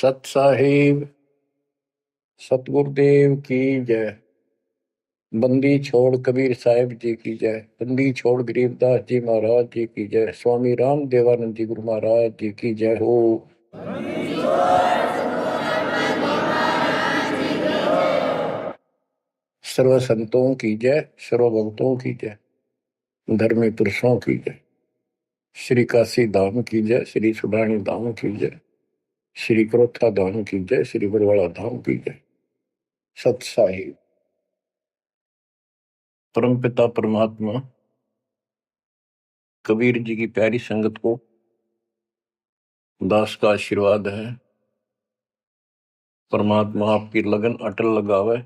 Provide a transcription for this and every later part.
सत साहिब सतगुरुदेव की जय। बंदी छोड़ कबीर साहिब जी की जय। बंदी छोड़ गरीबदास जी महाराज जी की जय। स्वामी राम देवानंद जी गुरु महाराज जी की जय हो। सर्व संतों की जय, सर्व भक्तों की जय, धर्मी पुरुषों की जय। श्री काशी धाम की जय, श्री सुडानी धाम की जय, श्री क्रोथा धाम की जय, श्री बरवाड़ा धाम की जय। सत साहिब परमपिता परमात्मा कबीर जी की प्यारी संगत को दास का आशीर्वाद है। परमात्मा आपकी लगन अटल लगावे,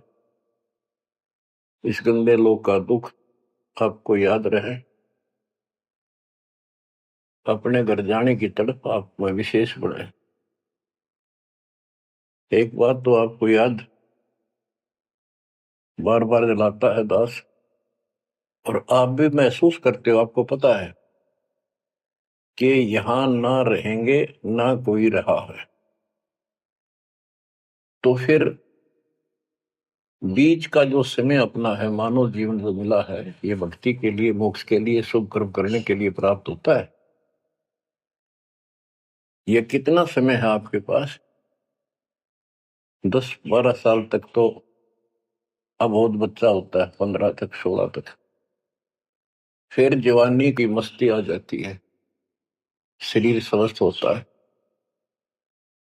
इस गंदे लोक का दुख आपको याद रहे, अपने घर जाने की तड़प आप में विशेष बढ़े। एक बात तो आपको याद बार बार दिलाता है दास, और आप भी महसूस करते हो, आपको पता है कि यहां ना रहेंगे ना कोई रहा है, तो फिर बीच का जो समय अपना है, मानव जीवन जो मिला है, ये भक्ति के लिए, मोक्ष के लिए, शुभ कर्म करने के लिए प्राप्त होता है। ये कितना समय है आपके पास? 10-12 साल तक तो अबोध बच्चा होता है, 15 तक, 16 तक, फिर जवानी की मस्ती आ जाती है, शरीर स्वस्थ होता है,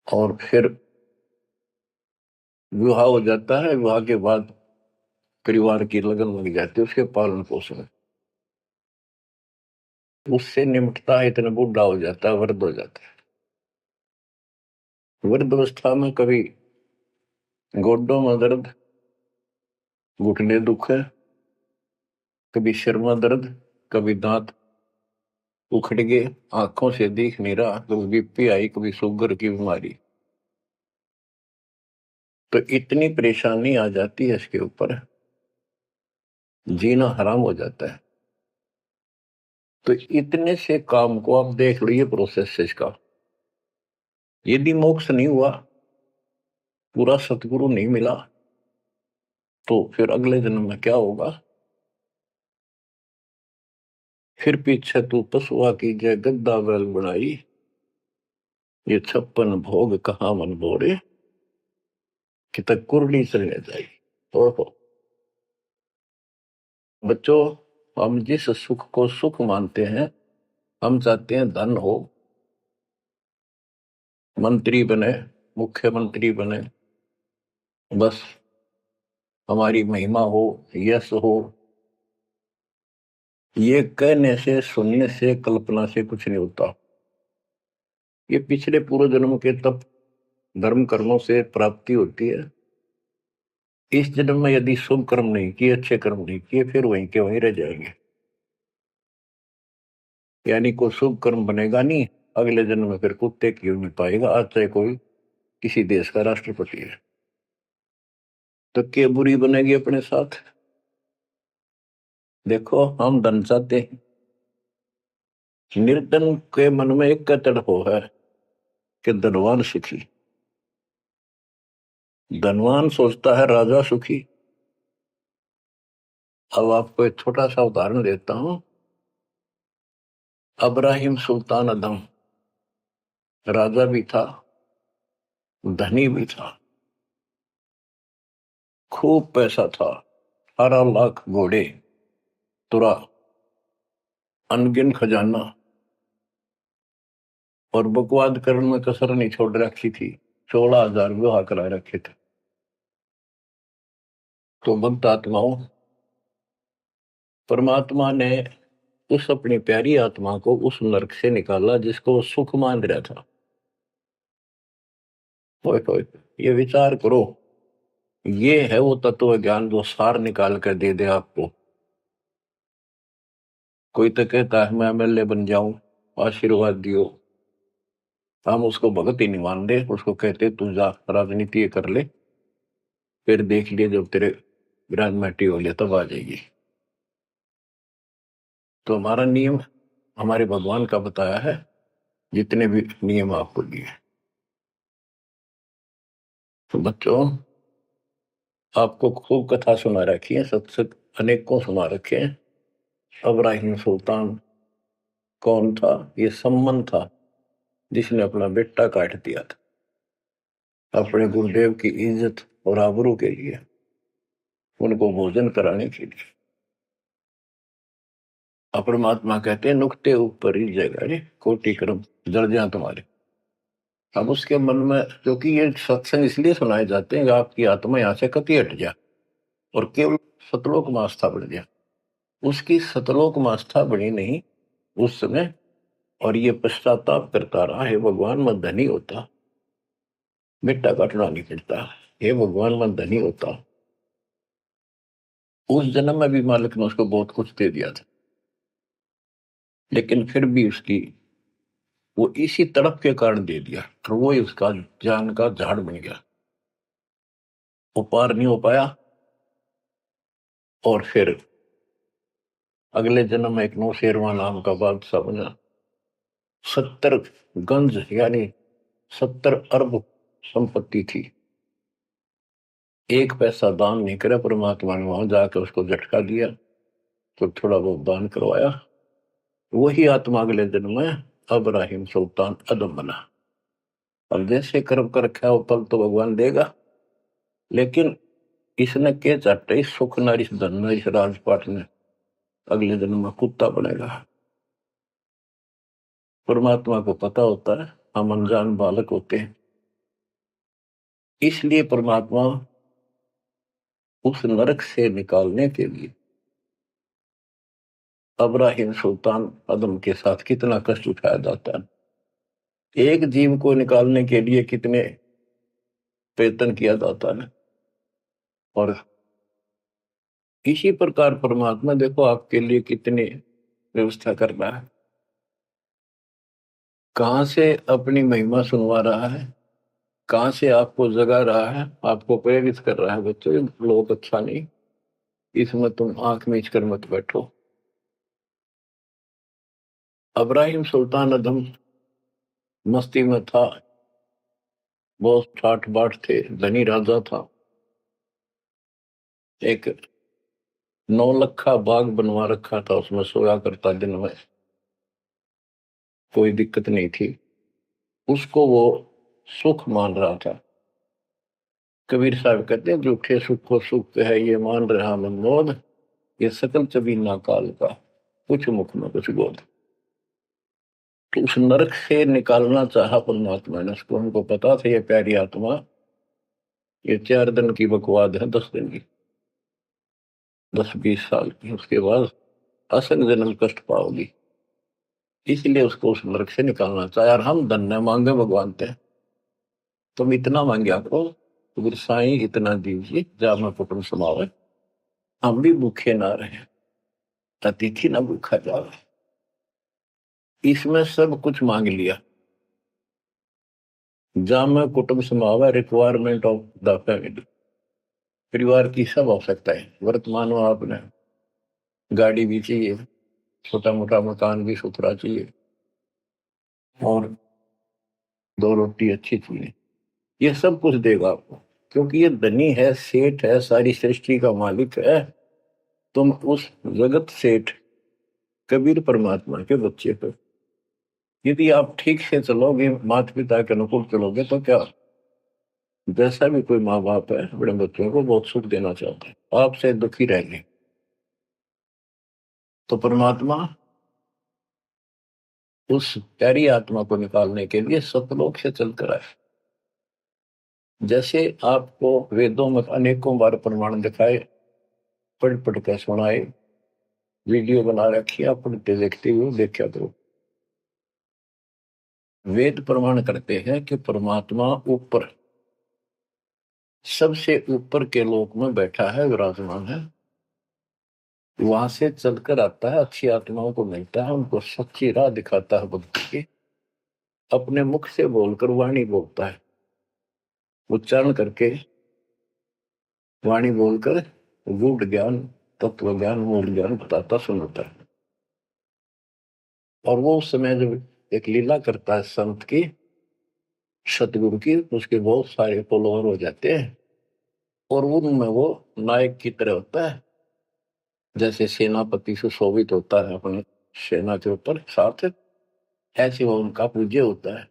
और फिर विवाह हो जाता है। विवाह के बाद परिवार की लगन लग जाती है, उसके पालन पोषण, उससे निमटता है, इतना बूढ़ा हो जाता है, वृद्ध हो जाता है। वृद्ध अवस्था में कभी गोड्डों में दर्द, घुटने दुख है, कभी सिर में दर्द, कभी दांत उखड़ गए, आंखों से दिख नहीं रहा, कभी बीपी आई, कभी शुगर की बीमारी, तो इतनी परेशानी आ जाती है इसके ऊपर, जीना हराम हो जाता है। तो इतने से काम को आप देख लीजिए, प्रोसेस इसका, यदि मोक्ष नहीं हुआ, पूरा सतगुरु नहीं मिला, तो फिर अगले जन्म में क्या होगा? फिर पीछे तू पशुआ की जय गद्दा बैल बनाई, ये 56 भोग कहाँ मन बोरे, कि तक कुरली चलने जाई। ओहो बच्चों, हम जिस सुख को सुख मानते हैं, हम चाहते हैं धन हो, मंत्री बने, मुख्यमंत्री बने, बस हमारी महिमा हो, यश हो। ये कहने से, सुनने से, कल्पना से कुछ नहीं होता। ये पिछले पूर्व जन्म के तप धर्म कर्मों से प्राप्ति होती है। इस जन्म में यदि शुभ कर्म नहीं किए, अच्छे कर्म नहीं किए, फिर वहीं के वहीं रह जाएंगे, यानी कोई शुभ कर्म बनेगा नहीं। अगले जन्म में फिर कुत्ते की नहीं पाएगा, आज चाहे कोई किसी देश का राष्ट्रपति है, तो क्या बुरी बनेगी अपने साथ? देखो, हम धन चाहते हैं, निर्धन के मन में एक तड़प है कि धनवान सुखी। धनवान सोचता है राजा सुखी। अब आपको एक छोटा सा उदाहरण देता हूं। अब्राहिम सुल्तान अदम राजा भी था, धनी भी था, खूब पैसा था, 18 लाख घोड़े, तुरा, अनगिन खजाना, और बकवाद करने में कसर नहीं छोड़ रखी थी। 16,000 विवाह करा रखे थे। तो भक्त आत्माओं, परमात्मा ने उस अपनी प्यारी आत्मा को उस नरक से निकाला जिसको वो सुख मान रहा था। होए होए, ये विचार करो, ये है वो तत्व ज्ञान जो सार निकाल कर दे दे आपको। कोई तो कहता है मैं एमएलए बन जाऊं, आशीर्वाद दियो, हम उसको भगत ही नहीं मान दे, उसको कहते तू जा राजनीति कर ले, फिर देख लिए जब तेरे ग्रेजुएटी हो लिया तब आ जाएगी। तो हमारा नियम हमारे भगवान का बताया है, जितने भी नियम आपको दिए। तो बच्चों, आपको खूब कथा सुना रखी है, सत्संग अनेकों सुना रखे हैं। इब्राहिम सुल्तान कौन था? ये सम्मन था जिसने अपना बेटा काट दिया था अपने गुरुदेव की इज्जत और आबरू के लिए, उनको भोजन कराने के लिए। परमात्मा कहते हैं नुक्ते ऊपर ही जगह कोटि क्रम जड़ जा तुम्हारे। अब उसके मन में, क्योंकि ये सत्संग इसलिए सुनाए जाते हैं कि आपकी आत्मा यहां से कति हट जाए और केवल सतलोक में आस्था बढ़ जाए। उसकी सतलोक में आस्था बढ़ी नहीं उस समय, और ये पश्चाताप करता रहा, हे भगवान मैं धनी होता, बेटा काटना नहीं पड़ता, हे भगवान मैं धनी होता। उस जन्म में भी मालिक ने उसको बहुत कुछ दे दिया था, लेकिन फिर भी उसकी वो इसी तड़प के कारण दे दिया, और वो ही उसका ज्ञान का झाड़ बन गया। वो पार नहीं हो पाया, और फिर अगले जन्म में एक नौशेरवा नाम का बादशाह बना। 70 गंज यानी 70 अरब संपत्ति थी। एक पैसा दान नहीं करे, परमात्मा ने वहां जाकर उसको झटका दिया तो थोड़ा बहुत दान करवाया। वही आत्मा अगले जन्म में इब्राहिम सुल्तान अदम बना। अब जैसे कर्म कर रखा है वो फल तो भगवान देगा, लेकिन इसने के चाटे सुख नरिश धन नरिश राजपाट ने अगले जन्म में कुत्ता बनेगा। परमात्मा को पता होता है हम अनजान बालक होते हैं, इसलिए परमात्मा उस नरक से निकालने के लिए इब्राहिम सुल्तान अदम के साथ कितना कष्ट उठाया जाता है। एक जीव को निकालने के लिए कितने प्रयत्न किया जाता है। और इसी प्रकार परमात्मा देखो आपके लिए कितनी व्यवस्था कर रहा है, कहां से अपनी महिमा सुनवा रहा है, कहां से आपको जगा रहा है, आपको प्रेरित कर रहा है। बच्चों ये लोग अच्छा नहीं, इसमें तुम आंख मीच कर मत बैठो। इब्राहिम सुल्तान अदम मस्ती में था, बहुत ठाठ बाट थे, धनी राजा था। एक 9 लखा बाग बनवा रखा था, उसमें सोया करता दिन में, कोई दिक्कत नहीं थी उसको, वो सुख मान रहा था। कबीर साहब कहते हैं झूठे सुख को सुख है ये मान रहा मनमोद, ये सकल चबीना काल का कुछ मुख में कुछ बोध। तो उस नरक से निकालना चाहा परमात्मा ने उसको, हमको पता था ये प्यारी आत्मा ये 4 दिन की बकवाद है, 10 दिन की, 10-20 साल की, उसके बाद असंग जन्म कष्ट पाओगी। इसलिए उसको उस नरक से निकालना चाहे। और हम धन्य मांगे भगवान थे, तुम इतना मांगे आपको तो साईं इतना दीजिए जा मैं कुटुंब समावे, हम भी भूखे ना रहे, अतिथि ना भूखा जावे। इसमें सब कुछ मांग लिया। जहां में कुटुंब समावे, रिक्वायरमेंट ऑफ द फैमिली, परिवार की सब आवश्यकता है। वर्तमान में आपने गाड़ी भी चाहिए, छोटा मोटा मकान भी सुथरा चाहिए, और 2 रोटी अच्छी चाहिए, ये सब कुछ देगा आपको, क्योंकि ये धनी है, सेठ है, सारी सृष्टि का मालिक है। तुम उस जगत सेठ कबीर परमात्मा के बच्चे हो। यदि आप ठीक से चलोगे, माता पिता के अनुकूल चलोगे, तो क्या, जैसा भी कोई माँ बाप है अपने बच्चों को बहुत सुख देना चाहते हैं, आपसे दुखी रहेंगे। तो परमात्मा उस प्यारी आत्मा को निकालने के लिए सतलोक से चलकर आए। जैसे आपको वेदों में अनेकों बार प्रमाण दिखाए, पढ़ पढ़ कर सुनाए, वीडियो बना रखी है, आप पढ़ते देखते हुए देखा करो। वेद प्रमाण करते हैं कि परमात्मा ऊपर, सबसे ऊपर के लोक में बैठा है, विराजमान है। वहां से चलकर आता है, अच्छी आत्माओं को मिलता है, उनको सच्ची राह दिखाता है भक्ति की। अपने मुख से बोलकर वाणी बोलता है, उच्चारण करके वाणी बोलकर गूढ़ ज्ञान, तत्व ज्ञान, मूल ज्ञान बताता सुनाता है। और वो उस समय जब एक लीला करता है संत की, सतगुरु की, उसके बहुत सारे फॉलोअर हो जाते हैं और उनमें वो नायक की तरह होता है, जैसे सेनापति सुशोभित होता है अपनी सेना के ऊपर साथ, ऐसे वो उनका पूज्य होता है।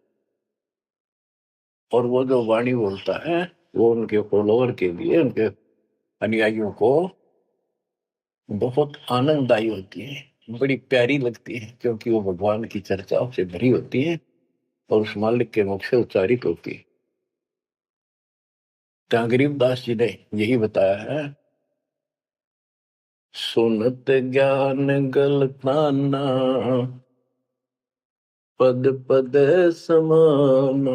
और वो जो वाणी बोलता है वो उनके फॉलोअर के लिए, उनके अनुयायियों को बहुत आनंददायी होती है, बड़ी प्यारी लगती है, क्योंकि वो भगवान की चर्चाओं से भरी होती है और उस मालिक के मुख से उच्चारित होती है। तो गरीबदास जी ने यही बताया है, सुनत ज्ञान गलताना, पद पद समान,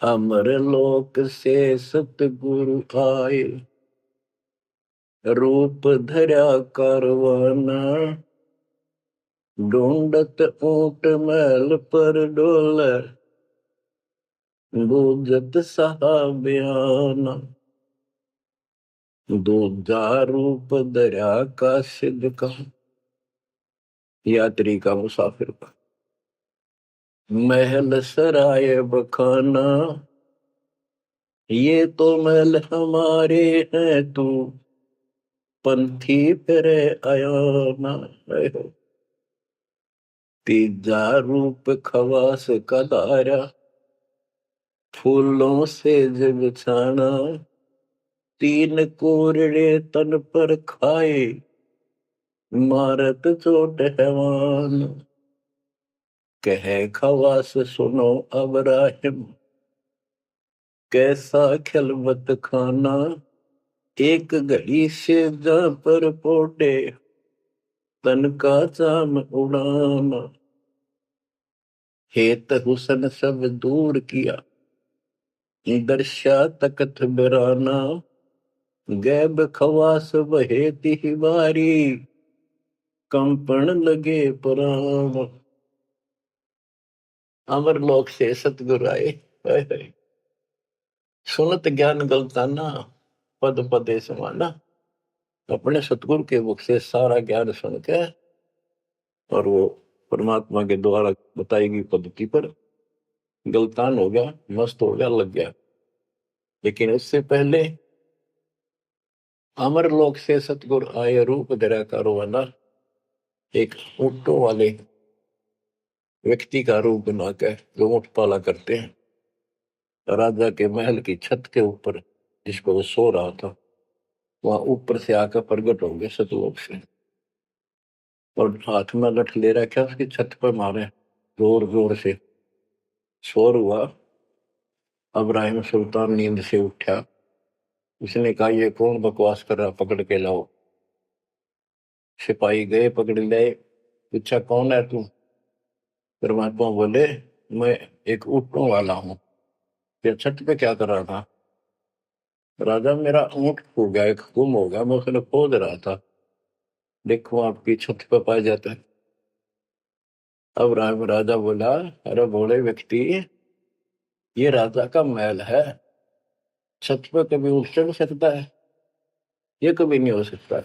अमर लोक से सतगुरु आए, रूप धरा करवाना, ढूंढत ऊंट मैल पर डोले, बूझत साहबियाना, दूजा रूप दरिया का सिद्ध का, यात्री का, मुसाफिर का, महल सराय बखाना, ये तो महल हमारे हैं, तू पंथी फिरे आयाना। तीजा रूप खवास का दारा, फूलों से जग छाना, तीन कोरड़े तन पर खाए, मारत चोट हैवान, कहे खवास सुनो अब राहिम, कैसा खिलवत खाना, एक घड़ी से जा पर पोटे, तन का चाम उड़ाना, हेत हुसन सब दूर किया, दर्शा तकत बिराना, गैब खवास बहेती ही बारी, कंपन लगे पुराण, अमर लोक से सतगुरु आए, सुनत ज्ञान गलताना, पद पदे समाना। अपने सतगुरु के मुख से सारा ज्ञान सुन के और वो परमात्मा के द्वारा बताई गई पद्धति पर गलतान हो गया, मस्त हो गया, लग गया। लेकिन उससे पहले अमर लोक से सतगुरु आए, रूप धरा कारोबाना, एक ऊंटों वाले व्यक्ति का रूप बनाकर जो ऊंट पाला करते हैं, राजा के महल की छत के ऊपर जिसको वो सो रहा था, वहां ऊपर से आकर प्रकट होंगे सतलोक से, और हाथ में लठ ले रखा, उसकी छत पर मारे जोर जोर से, शोर हुआ। अब्राहिम सुल्तान नींद से उठा, उसने कहा ये कौन बकवास कर रहा, पकड़ के लाओ। सिपाही गए, पकड़ लाए, पूछा कौन है तू। परमात्मा बोले मैं एक ऊँटों वाला हूँ। फिर छत पे क्या कर रहा था। राजा मेरा ऊँट खो गया, एक गुम हो गया, मैं उसने खोज रहा था, देखो आपकी छत पे पाया जाता है। अब राजा बोला अरे भोले व्यक्ति, ये राजा का महल है, छत पे कभी उठ चढ़ सकता है, ये कभी नहीं हो सकता।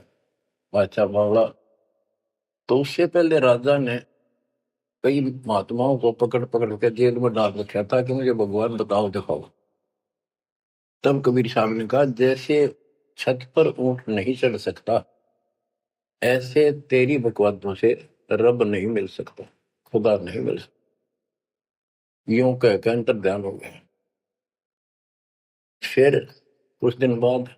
बादशाह बोला तो उससे पहले राजा ने कई महात्माओं को पकड़ पकड़ के जेल में डाल रखा था कि मुझे भगवान बताओ दिखाओ। तब कबीर साहब ने कहा जैसे छत पर ऊंट नहीं चढ़ सकता, ऐसे तेरी बकवादों से रब नहीं मिल सकता, खुदा नहीं मिल सकता। यूं कहकर अंतर ध्यान हो गया। फिर कुछ दिन बाद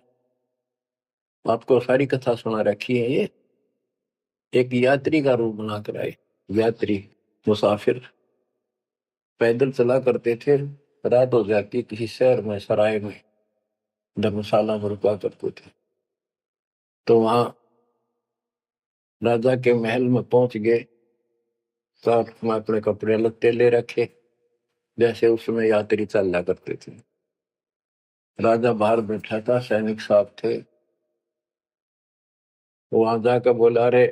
आपको सारी कथा सुना रखी है, ये एक यात्री का रूप बनाकर आए। यात्री, मुसाफिर पैदल चला करते थे, रात हो जाती किसी शहर में, सराय में, धर्मशाला में रुका करते थे। तो वहां राजा के महल में पहुंच गए, साथ में अपने कपड़े लत्ते ले रखे, जैसे उस समय यात्री चलना करते थे। राजा बाहर बैठा था, सैनिक साहब थे, वहां जाकर बोला अरे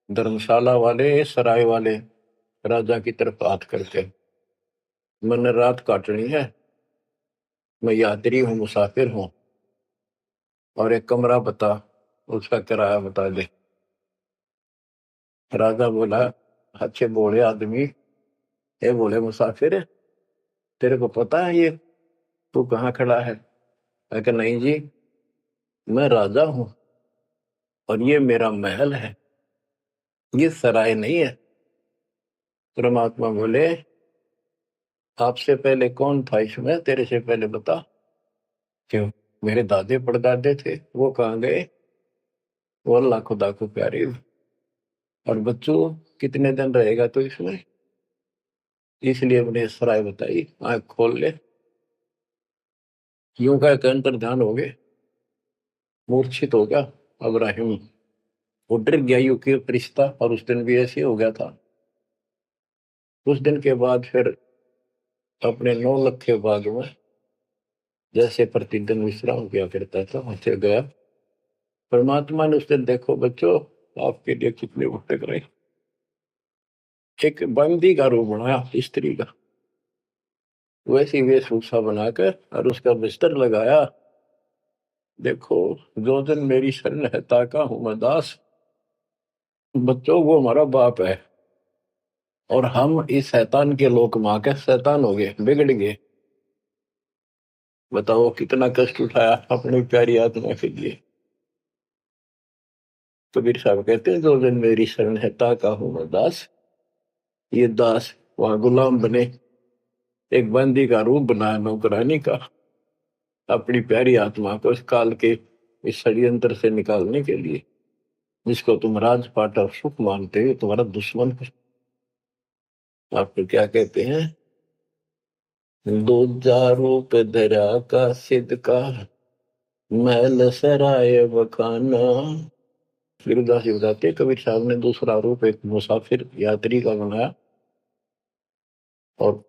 धर्मशाला वाले, सराय वाले, राजा की तरफ हाथ करके, मैंने रात काटनी है, मैं यात्री हूँ, मुसाफिर हूँ, और एक कमरा बता, उसका किराया बता दे। राजा बोला अच्छे बोले आदमी, ये बोले मुसाफिर तेरे को पता है ये तू कहाँ खड़ा है? मैं कहा नहीं जी, मैं राजा हूं और ये मेरा महल है, ये सराय नहीं है। परमात्मा बोले आपसे पहले कौन था इसमें, तेरे से पहले बता। क्यों? मेरे दादे परदादे थे, वो कहाँ गए? वो अल्लाह खुदा को प्यारे। और बच्चों कितने दिन रहेगा तो इसमें? इसलिए मैंने सराय बताई, आंख खोल ले। यूं कह के अंतर ध्यान हो गए, मूर्छित हो गया अब्राहिम। वो डर गया यू के फरिश्ता, और उस दिन भी ऐसे हो गया था। उस दिन के बाद फिर अपने 9 लखे बाग में जैसे प्रतिदिन विश्राम किया करता था वैसे गया। परमात्मा ने उस दिन, देखो बच्चों आपके लिए कितने भटक रहे, एक बंदी का रूप बनाया स्त्री का, वैसी वेशभूषा बनाकर और उसका बिस्तर लगाया। देखो जो दिन मेरी शरण है ताका हूं मैं दास। बच्चों वो हमारा बाप है और हम इस शैतान के लोक मां के शैतान हो गए, बिगड़ गए। बताओ कितना कष्ट उठाया अपनी प्यारी आत्मा के लिए। कबीर साहब कहते हैं जो दिन मेरी शरण है ताका हूं मैं दास। ये दास वहां गुलाम बने, एक बंदी का रूप बनाया नौकरानी का, अपनी प्यारी आत्मा को इस काल के इस षड्यंत्र से निकालने के लिए। जिसको तुम राजपाट और सुख मानते हो तुम्हारा दुश्मन है। आपको क्या कहते हैं? दूजा रूप धरा का सिद्ध का, महल सराय बखाना। गिरिदास जी बताते कबीर साहब ने दूसरा रूप एक मुसाफिर यात्री का बनाया और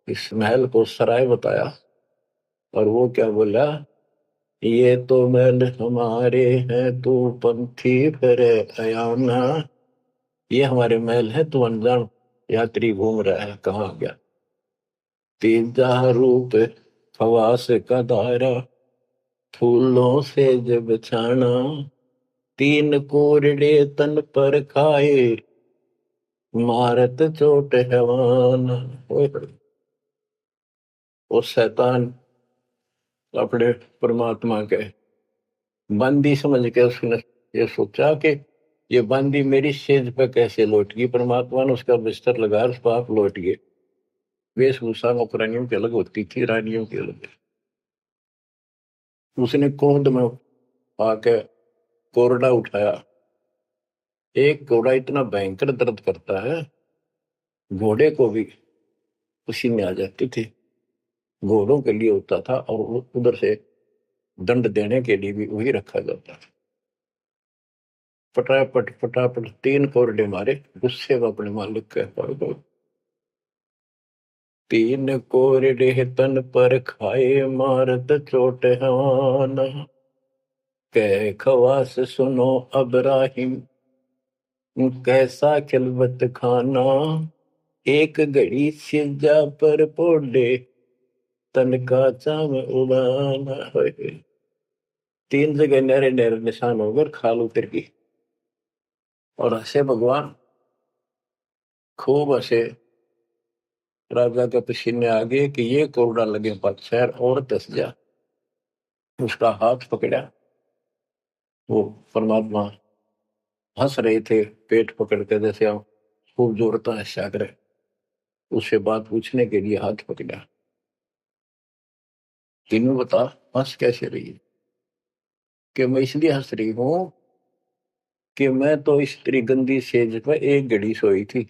इस महल को सराय बताया। और वो क्या बोला? ये तो महल हमारे हैं तू पंथी फिर अयाना। ये हमारे महल है, तू अनजान यात्री घूम रहा है, कहाँ गया? तीजा रूप खवास का दायरा, फूलों से जब छाना। तीन कोरडे तन पर खाए, मारत चोट हैवान। वो शैतान अपने परमात्मा के बंदी समझ के उसने ये सोचा कि ये बंदी मेरी सेज पे कैसे लौट गई। परमात्मा ने उसका बिस्तर लगा, उस पाप लौट गए। वेशभूषा नौकरानियों की अलग होती थी, रानियों की अलग। उसने क्रोध में आके कोरडा उठाया। एक घोड़ा इतना भयंकर दर्द करता है, घोड़े को भी पसीने आ जाते थे। घोड़ों के लिए होता था और उधर से दंड देने के लिए भी वही रखा जाता था। फटाफट फटाफट 3 कोरडे मारे, गुस्से में अपने मालिक के पास। 3 कोरडे तन पर खाए, मारत चोट हवान। कह खवास सुनो अब्राहिम, कैसा खिलवत खाना। एक घड़ी सिजा पर पोडे, तन का चाम उड़ाना। 3 जगह नहरे नहरे निशान होकर खाल उतर की। और हंसे भगवान, खूब हंसे। राजा के पसीने आ गए कि ये कोरडा लगे पक्षर और दस जा। उसका हाथ पकड़ा, वो परमात्मा हंस रहे थे पेट पकड़ के, जैसे हम खूब जोरता है सागर। उससे बात पूछने के लिए हाथ पकड़ा। तीनों बता हंस कैसे रही है? कि मैं इसलिए हंस रही हूं कि मैं तो इस तेरी गंदी सेज पे एक घड़ी सोई थी,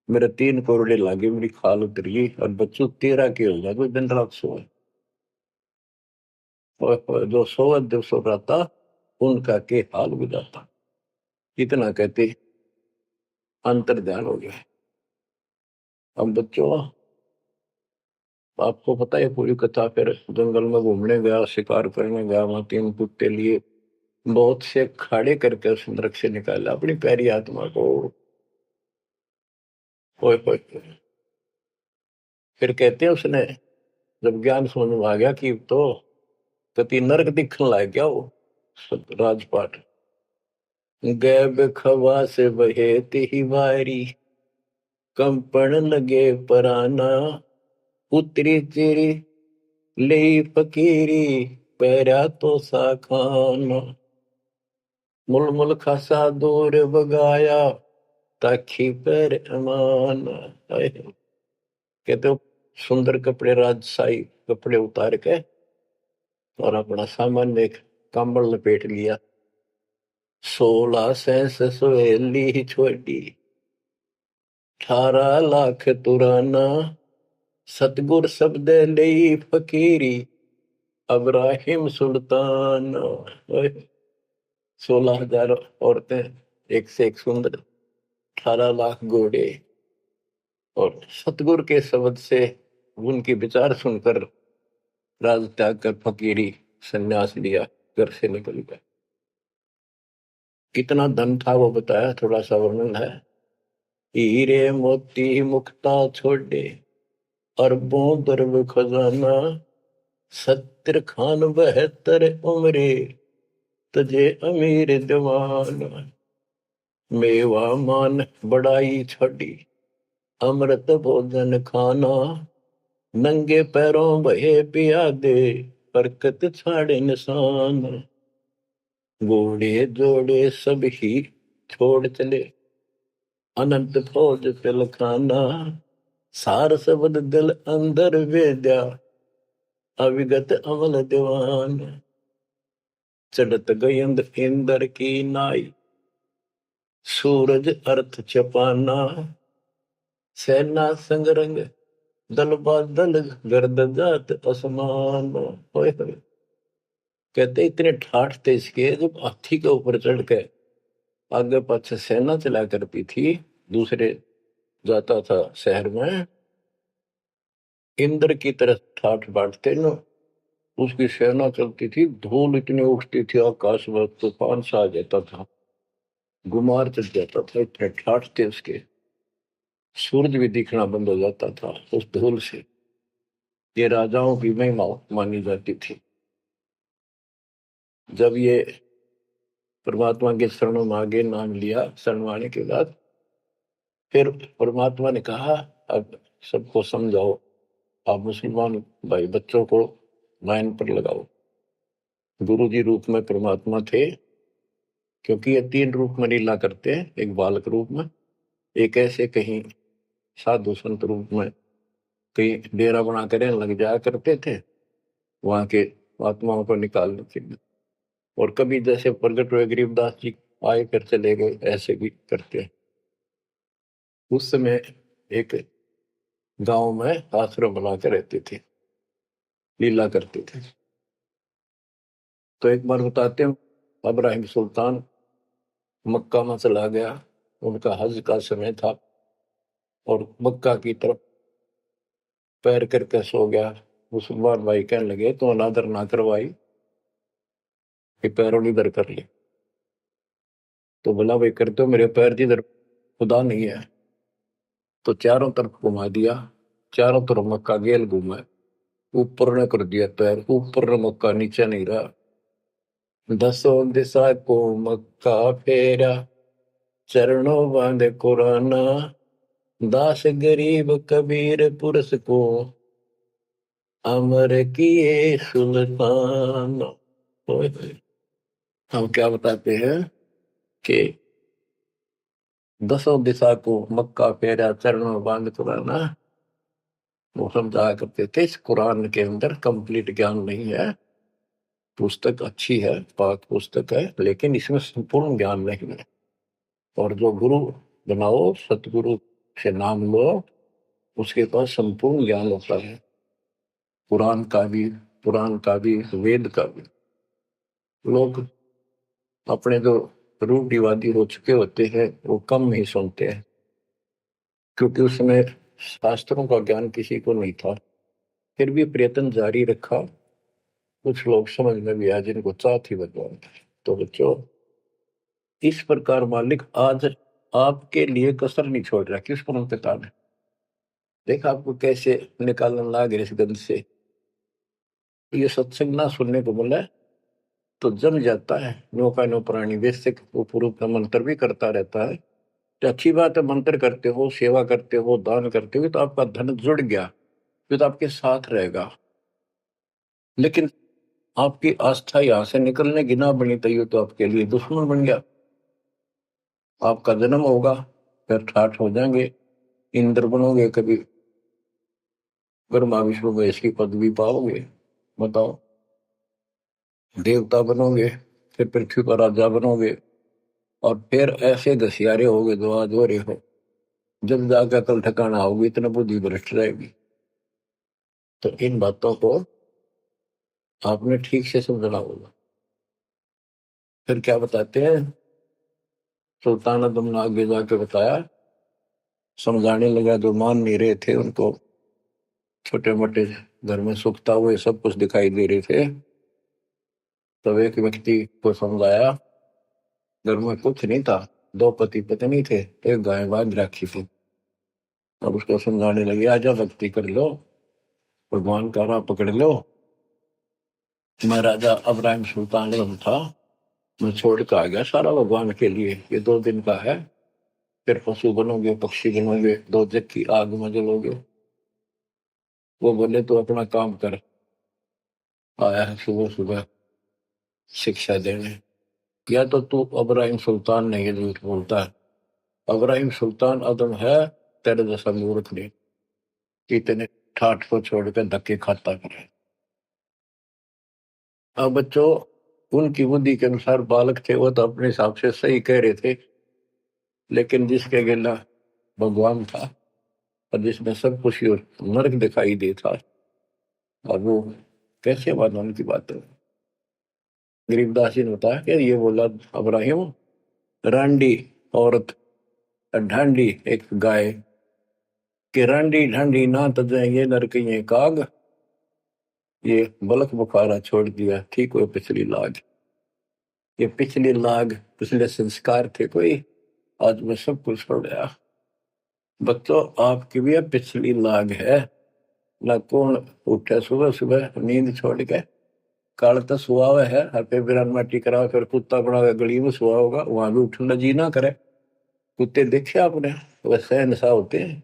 मेरे 3 कोरडे लागे, मेरी खाल उतरी। और बच्चों तेरा के हो गया, कोई दिन रात सोए। और जो सोवत दिवसों राता, उनका के हाल गुजारता। इतना कहते अंतर ध्यान हो गया। अब बच्चों आपको पता है पूरी कथा। फिर जंगल में घूमने गया, शिकार करने गया, वहां 3 कुत्ते लिए, बहुत से खाड़े करके उस नरक से निकाला अपनी प्यारी आत्मा को। ओए ओए ओए। फिर कहते हैं उसने जब ज्ञान समझ में आ गया कि तो कति नरक दिखने लग गया वो राजपाट। गैब खवा से बहेती ही वारी, कंपन लगे पराना। उतरी तेरी ले फकीरी पैरा तो सा खाना मुल मुल खासा दूर बगाया ताखी पैर अमान। कहते हो सुंदर कपड़े राजशाही कपड़े उतार के और अपना सामान एक कंबल लपेट लिया। 16 सेंस सवेली छोड़ी 18 लाख तुराना सतगुर शब्द ले फकीरी अब्राहिम सुल्तान। 16,000 औरतें एक से एक सुंदर 18 लाख घोड़े और सतगुर के शब्द से उनके विचार सुनकर राज त्याग कर फकीरी संन्यास लिया घर से निकल गया। कितना धन था वो बताया थोड़ा सा वर्णन है। हीरे मोती मुक्ता छोड़े अरबों दरब खजाना 70 खान 72 उम्रे तजे अमीर जवान मेवा मान बड़ाई छड़ी अमृत भोजन खाना नंगे पैरों बहे पिया दे बरकत छाड़े निशान घोड़े जोड़े सब ही छोड़ चले अनंत फौज पिल खाना सार शब्द दिल अंदर वेद्या अविगत अमल दीवान चढ़त गयंद इंदर की नाई सूरज अर्थ चपाना सेना संगरंग दल बादल गर्द जात असमान। कहते इतने ठाठ थे इसके जब हाथी के ऊपर चढ़ के आगे पाछे सेना चला करती थी दूसरे जाता था शहर में इंद्र की तरह ठाठ बांटते न उसकी सेना चलती थी धूल इतनी उठती थी आकाश में तूफान सा आ जाता था गुमार चढ़ जाता था इतने ठाठ थे उसके सूरज भी दिखना बंद हो जाता था उस धूल से। ये राजाओं की महिमा मानी जाती थी। जब ये परमात्मा के शरण में आगे नाम लिया शरण आने के बाद फिर परमात्मा ने कहा अब सबको समझाओ आप मुसलमान भाई बच्चों को लाइन पर लगाओ। गुरु जी रूप में परमात्मा थे क्योंकि ये 3 रूप में लीला करते हैं एक बालक रूप में एक ऐसे कहीं साधु संत रूप में कहीं डेरा बना कर लग जाया करते थे वहां के आत्माओं को निकालने के लिए और कभी जैसे प्रगट हुए गरीबदास जी आए कर चले गए ऐसे भी करते हैं। उस समय एक गांव में आश्रम बना कर रहते थे लीला करते थे। तो एक बार बताते हैं अब्राहिम सुल्तान मक्का में चला गया उनका हज का समय था और मक्का की तरफ पैर करके सो गया। मुसलमान भाई कहने लगे तो अनादर ना करवाई कि पैरों इधर कर ले तो बोला भाई करते हो मेरे पैर जिधर खुदा नहीं है तो चारों तरफ घुमा दिया चारों तरफ मक्का गेल घूमा ऊपर ने कर दिया पैर ऊपर ने मक्का नीचे नहीं रहा 10 दिशा को मक्का फेरा चरणों बांधे कुराना दास गरीब कबीर पुरुष को अमर किए सुल्तान। हम क्या बताते हैं कि 10 दिशा को मक्का फेरा चरणों बांध कुराना वो समझाया करते थे। इस कुरान के अंदर कंप्लीट ज्ञान नहीं है पुस्तक अच्छी है पाक पुस्तक है लेकिन इसमें संपूर्ण ज्ञान नहीं है और जो गुरु बनाओ सतगुरु से नाम लो उसके पास संपूर्ण ज्ञान होता है पुराण का भी वेद का भी। लोग अपने जो रूढ़िवादी हो चुके होते हैं वो कम ही सुनते हैं क्योंकि उसमें शास्त्रों का ज्ञान किसी को नहीं था फिर भी प्रयत्न जारी रखा कुछ लोग समझ में भी आया जिनको चाह थी भगवान। तो बच्चों इस प्रकार मालिक आज आपके लिए कसर नहीं छोड़ रहा किस परम पिता ने देखा आपको कैसे निकालने लगा इस गंध से। ये सत्संग ना सुनने को मिला तो जम जाता है नौका नो प्राणी वैसे वो पूर्व का मंत्र भी करता रहता है तो अच्छी बात है मंत्र करते हो सेवा करते हो दान करते हो तो आपका धन जुड़ गया फिर तो आपके साथ रहेगा। लेकिन आपकी आस्था यहां से निकलने की ना बनी तो ये तो आपके लिए दुश्मन बन गया। आपका जन्म होगा, फिर ठाठ हो जाएंगे, इंद्र बनोगे, कभी ब्रह्मा विष्णु महेश की पदवी पाओगे, बताओ, देवता बनोगे, फिर पृथ्वी पर राजा बनोगे, और फिर ऐसे घसियारे होगे जो आज हो रहे हो। जब जाकर कल ठिकाना होगी, इतना बुद्धि भ्रष्ट रहेगी। तो इन बातों को आपने ठीक से समझना होगा। फिर क्या बताते हैं, सुल्तान आदम ने आगे जाके बताया, समझाने लगा, जो मान नहीं रहे थे उनको, छोटे मोटे घर में सुखता हुए सब कुछ दिखाई दे रहे थे। तब एक व्यक्ति को समझाया, घर में कुछ नहीं था, दो पति पत्नी थे, एक गाय बांध रखी थी। अब उसको समझाने लगे, आजा भक्ति कर लो, भगवान का राह पकड़ लो। मैं राजा अब्राहिम सुल्तान आजम था, मैं छोड़ के आ गया सारा भगवान के लिए, ये 2 दिन का है, फिर पशु बनोगे, पक्षी बनोगे, दो जग की आग में जलोगे। वो बोले तो अपना काम कर, आया है सुबह सुबह शिक्षा देने। या तो तू अब्राहिम सुल्तान नहीं है, झूठ बोलता है। अब्राहिम सुल्तान आदम है, तेरे जैसा मूर्ख नहीं कि तेने ठाठ को छोड़कर धक्के खाता करे। अब बच्चों, उनकी बुद्धि के अनुसार बालक थे, वो तो अपने हिसाब से सही कह रहे थे, लेकिन जिसके गिला भगवान था और जिसमें सब कुछ नरक दिखाई देता, और वो कैसे माना उनकी बात है। गरीबदास जी ने बताया कि ये बोला अब्राहिम, रांडी औरत, ढांडी एक गाय, कि रांडी ढांडी ना तजे ये नरक ये काग, ये बलक बुखारा छोड़ दिया, ठीक हुए पिछली लाग। ये पिछली लाग, पिछले संस्कार थे कोई, आज मैं सब कुछ छोड़ गया। बच्चों, आपकी भी अब पिछली लाग है ना। कौन उठे सुबह सुबह नींद छोड़ के, काल तो सुहा हुआ है, हर पे बिरान माटी करा, फिर कुत्ता बना के गली में सुहा होगा, वहां भी उठना जी ना करे। कुत्ते देखे आपने, वैसे नशा होते हैं।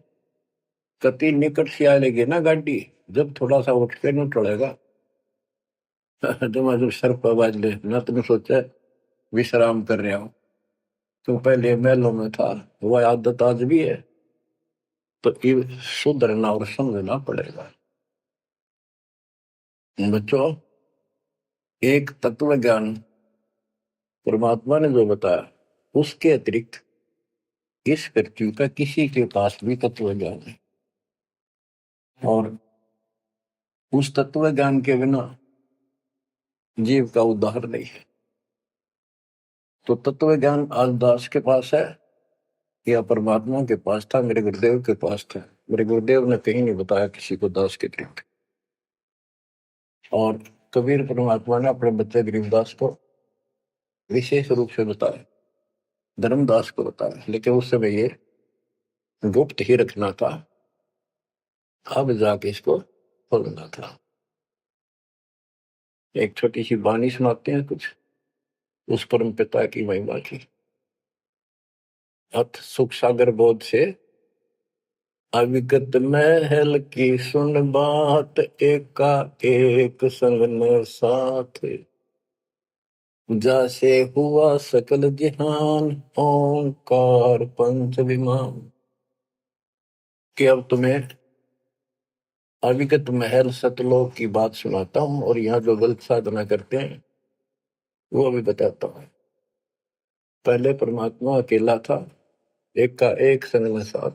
कति निकट से आ लेगी ना गाड़ी, जब थोड़ा सा उठ के न टलेगा जब सर पर बाज ले ना, तुमने सोचा विश्राम कर रहे हो, तो पहले महलों में था, वो आदत आज भी है। तो ये सुधरना और समझना पड़ेगा। बच्चों, एक तत्व ज्ञान परमात्मा ने जो बताया, उसके अतिरिक्त इस पृथ्वी का किसी के पास भी तत्व ज्ञान है, और उस तत्व ज्ञान के बिना जीव का उद्धार नहीं है। तो तत्व ज्ञान आज दास के पास है या परमात्मा के पास था, मेरे गुरुदेव के पास था। मेरे गुरुदेव ने कहीं नहीं बताया किसी को दास के अतिरिक्त। और कबीर परमात्मा ने अपने बच्चे गरीबदास को विशेष रूप से बताया, धर्मदास को बताया, लेकिन उस समय ये गुप्त ही रखना था, अब जाके इसको खोलना था। एक छोटी सी वाणी सुनाते हैं कुछ उस परम पिता की महिमा की। अथ सुख सागर बोध से, अविगत महल की सुन बात, एका एक संग न साथ, जैसे हुआ सकल जहान, ओंकार पंच विमान। कि अब तुम्हें अविगत महल सतलोक की बात सुनाता हूं, और यहाँ जो गलत साधना करते हैं वो अभी बताता हूं। पहले परमात्मा अकेला था, एक का एक संग में साथ,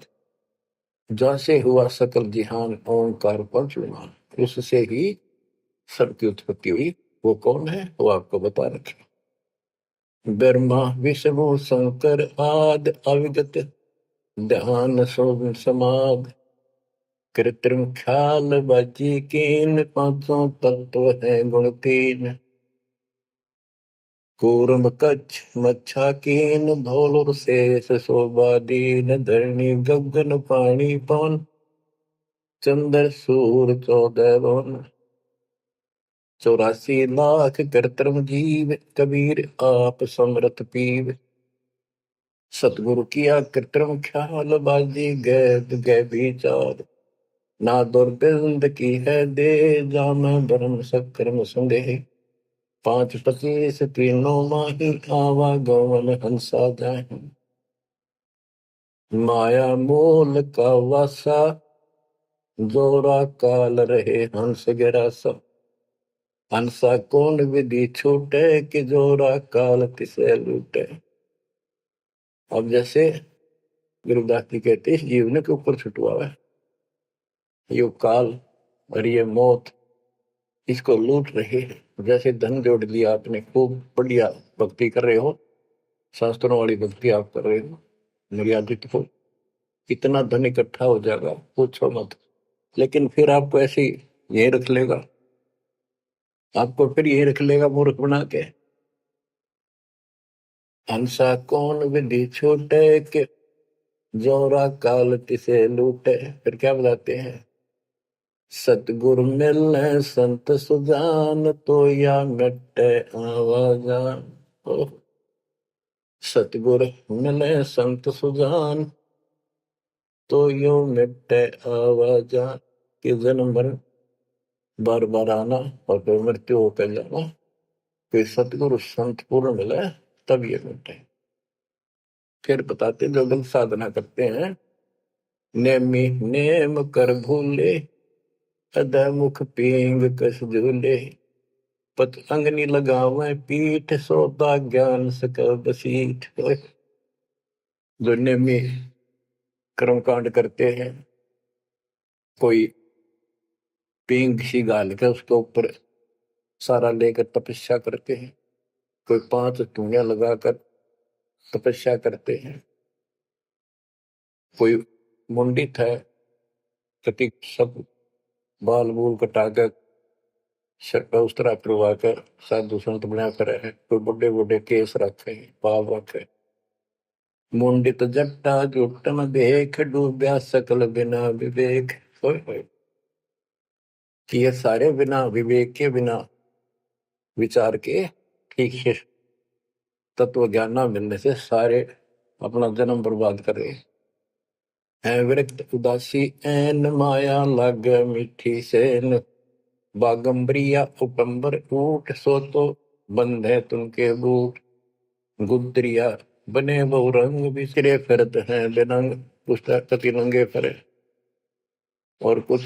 जैसे हुआ सकल जिहान, ओंकार पंच विमान, उससे ही सबकी उत्पत्ति हुई। वो कौन है, वो आपको बता रखे। ब्रह्मा विष्णु शंकर आदि, अविगत ध्यान सोम समाध, कृत्रिम ख्याल बाजी कीन, पांचों तत्व है गुण तीन, कूर्म कच्छ मच्छा कीन, धौल और शेष शोभा दीन, धरणी गगन पानी पवन, चंद्र सूर 14 भवन, 84 लाख कृत्रिम जीव, कबीर आप समरथ पीव, सतगुरु किया कृत्रिम ख्याल बाजी गैब गै विचार, ना दुर्गंध की है दे, जाम ब्रह्म सक्रम संदेह। 5:25 तीनों माही, आवागमन हंसा जाए। माया मूल का वासा, जोरा काल रहे हंस गिरासा। हंसा कौन विधि छूटे, कि जोरा काल तिसे लूटे। अब जैसे गुरुदास जी कहते हैं, इस जीवन के ऊपर छुटवा है ये काल और ये मौत, इसको लूट रहे हैं। जैसे धन जोड़ लिया आपने, खूब बढ़िया भक्ति कर रहे हो, शास्त्रों वाली भक्ति आप कर रहे हो, मर्यादित हो, कितना धन इकट्ठा हो जाएगा पूछो मत। लेकिन फिर आपको ऐसे यही रख लेगा, आपको फिर यही रख लेगा मूर्ख बना के। हंसा कौन विधि छूटे, के जोरा काल तिसे लूटे। फिर क्या बताते हैं, सतगुरु मिलने संत सुजान, तो या मिटे आवाजान। सतगुरु मिले संत सुजान, तो यो मिटे आवाजान। कि जन्म मरण बार बार आना और फिर मृत्यु होकर जाना, फिर सतगुरु संत पूर्ण मिले तब ये मिटे। फिर बताते जो गलत साधना करते हैं, नेमी नेम कर भूले, अदा मुख पींग कस झूले। पत अंगनी लगावे पीठ, सोता ज्ञान सक बसीठ। जो नेमी कर्मकांड करते हैं, कोई पींग सी गाल के उसके ऊपर सारा लेकर तपस्या करते हैं, कोई 5 धूनिया लगाकर तपस्या करते हैं, कोई मुंडित है, कति सब बाल बूल कटा कर सर पर उस तरह करवा कर साधु संत बना कर है, कोई बड़े बड़े केस रखे पाव रखे। मुंडित जट्टा जुटन देख, डूब्या सकल बिना विवेक। कि ये सारे बिना विवेक के, बिना विचार के, ठीक है, तत्व ज्ञान ना मिलने से सारे अपना जन्म बर्बाद कर रहे हैं। विरक्त उदासी एन, माया लग मीठी सेन। बागंबरिया उपंबर ऊट, सो तो बंधे तुमके बूट। गुदरिया बने बहु रंग, बिसरे फिरत हैं बेनंग। पुस्तक कति नंगे फिरे, और कुछ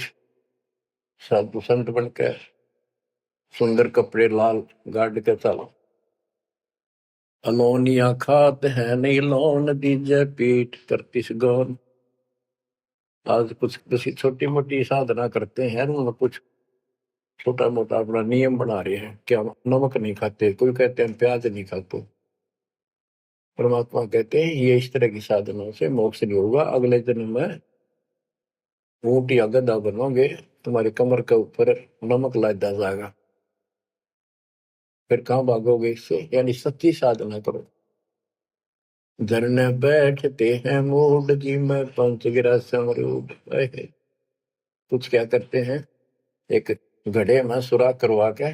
साधु संत बनकर सुंदर कपड़े लाल गाड़ के चलो। अलोनिया खात है नहीं लोन, दीजे पीठ करती गौन। आज कुछ किसी छोटी मोटी साधना करते हैं, उन्होंने कुछ छोटा मोटा अपना नियम बना रहे हैं, क्या नमक नहीं खाते, कोई कहते हैं प्याज नहीं खाते। परमात्मा कहते हैं ये इस तरह की साधनों से मोक्ष नहीं होगा, अगले जन्म में ऊंट या गधा बनोगे, तुम्हारी कमर के ऊपर नमक लादा जाएगा। फिर कहां भागोगे इससे, यानी सच्ची साधना करो। झरने बैठते हैं मूड, जी में पंच गिरा समरूड। कुछ क्या करते हैं, एक घड़े में सुराख करवा के,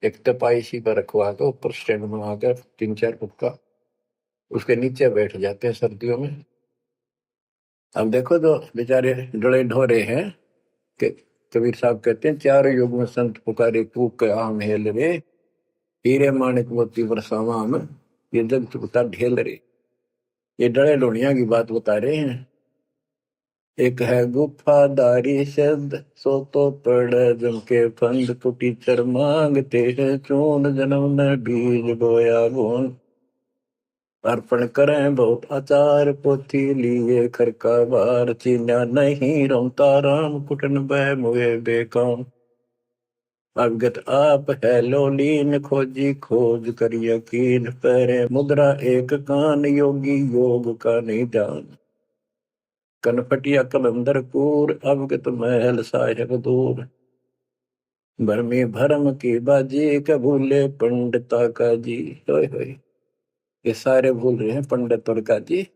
एक तपाई सी पर रखवा के, ऊपर स्टैंड बना कर 3-4 फुट का, उसके नीचे बैठ जाते हैं सर्दियों में। अब देखो जो बेचारे डले ढोरे हैं, कि कबीर साहब कहते हैं, 4 युग में संत पुकारे कूक आम हेल रे। हीरे माणिक मोती बरसावा हम, ये जग चुकता ढेल रे। ये डले ढोनिया की बात बता रहे हैं। एक है गुफादारी शब्द, सो तो पड़ जम के फंद। कुटी चर मांगते हैं चून, जन्म न बीज बोया गुण। अर्पण करें बहुत आचार, पोथी लिए खर का बार। चीन्या नहीं रमता राम, कुटन बह मुए बेकाम। अवगत आप है लोलीन, खोजी खोज कर यकीन। पहरे मुद्रा एक कान, योगी योग का नहीं जान। कनपटिया कलंदर कूर, अवगत महल साहेब दूर। भरमी भरम की बाजी, कबूले पंडिता का जी। होय होय, ये सारे भूल रहे हैं पंडित और का जी।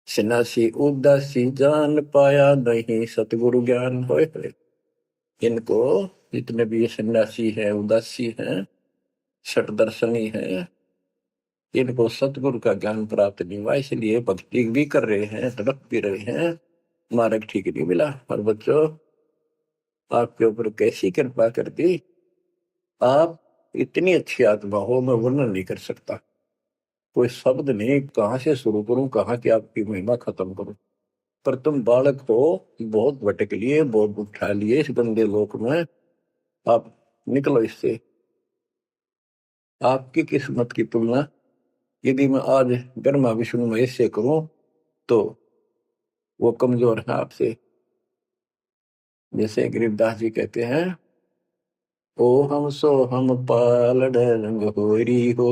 सन्यासी उदासी जान, पाया नहीं सतगुरु ज्ञान। होय होय, इनको जितने भी सन्यासी हैं, उदासी हैं, षट दर्शनी हैं, इनको सतगुरु का ज्ञान प्राप्त नहीं हुआ, इसलिए भक्ति भी कर रहे हैं, तड़प भी रहे हैं, मार्ग ठीक नहीं मिला। और बच्चों, आपके ऊपर कैसी कृपा कर दी। आप इतनी अच्छी आत्मा हो, मैं वर्णन नहीं कर सकता। कोई शब्द नहीं, कहाँ से शुरू करूं, कहाँ की आपकी महिमा खत्म करूं। पर तुम बालक हो, बहुत भटक लिए, बहुत उठा लिए इस गंदे लोक में। आप निकलो इससे। आपकी किस्मत की तुलना यदि मैं आज ब्रह्मा विष्णु महेश से करूं तो वो कमजोर है आपसे। जैसे गरीबदास जी कहते हैं, ओ हम सो हम पालड़ रंग होरी हो,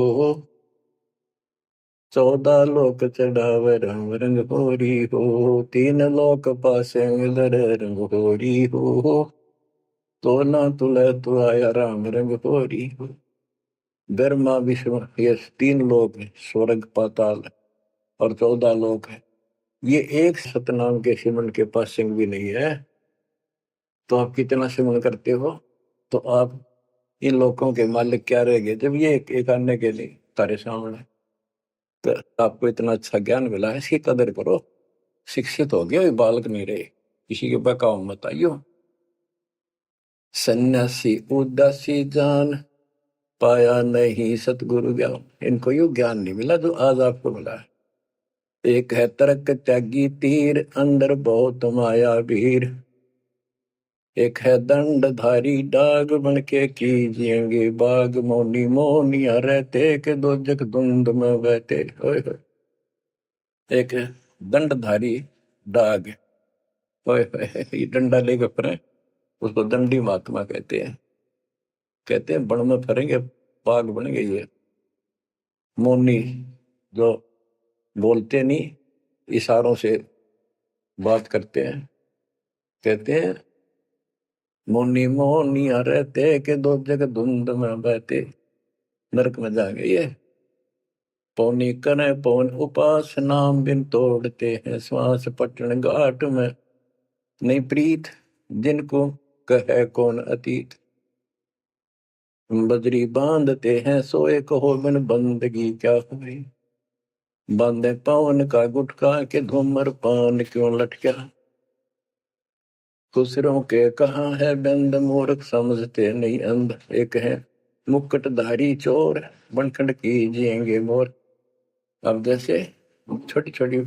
14 लोक चढ़ावे रंग रंग होरी हो, 3 लोक पासे दर रंग होरी हो, तो ना तुले तो आया राम रंग होरी हो। ब्रह्मा विष्णु ये 3 लोक है, स्वर्ग पाताल और 14 लोक है। ये एक सतनाम के सिमरन के पास सिंह भी नहीं है। तो आप कितना सिमरन करते हो, तो आप इन लोगों के मालिक क्या रह गए जब ये एक आने के लिए तारे सामने। तो आपको इतना अच्छा ज्ञान मिला है, इसकी कदर करो। शिक्षित हो गया, बालक नहीं रहे, किसी के बहकाव मत आइयो। सन्यासी उदासी जान, पाया नहीं सतगुरु ज्ञान। इनको यो ज्ञान नहीं मिला जो आज आपको मिला है। एक है तर्क त्यागी तीर, अंदर बहुत माया वीर। एक है दंडधारी डाग, बन के कीजिएंगे बाग। मौनी मोनिया रहते के दो जग धुंध में बहते। ओए होए। एक है दंडधारी डाग, ओए होए, ये डंडा लेकर फिरे, उसको दंडी महात्मा कहते हैं। कहते हैं बन में फिरेंगे, बाग बनेंगे ये। मौनी, जो बोलते नहीं, इशारों से बात करते हैं। कहते हैं मोनी मोनिया रहते के दो जग धुंध में बहते। नरक में जाएंगे ये। पौनी करे पौन उपास, नाम बिन तोड़ते हैं श्वास। पटन घाट में नहीं प्रीत, जिनको कहे कौन अतीत। बजरी बांधते हैं सोए, कहो बिन बंदगी क्या हुई। बांधे पवन का गुटका के धूमर पान क्यों लटका। खुसरों के कहाँ है बंद, मूर्ख समझते नहीं अंध। एक है मुकुटधारी चोर, बनखंड कीजिएंगे मोर। अब जैसे छोटी छोटी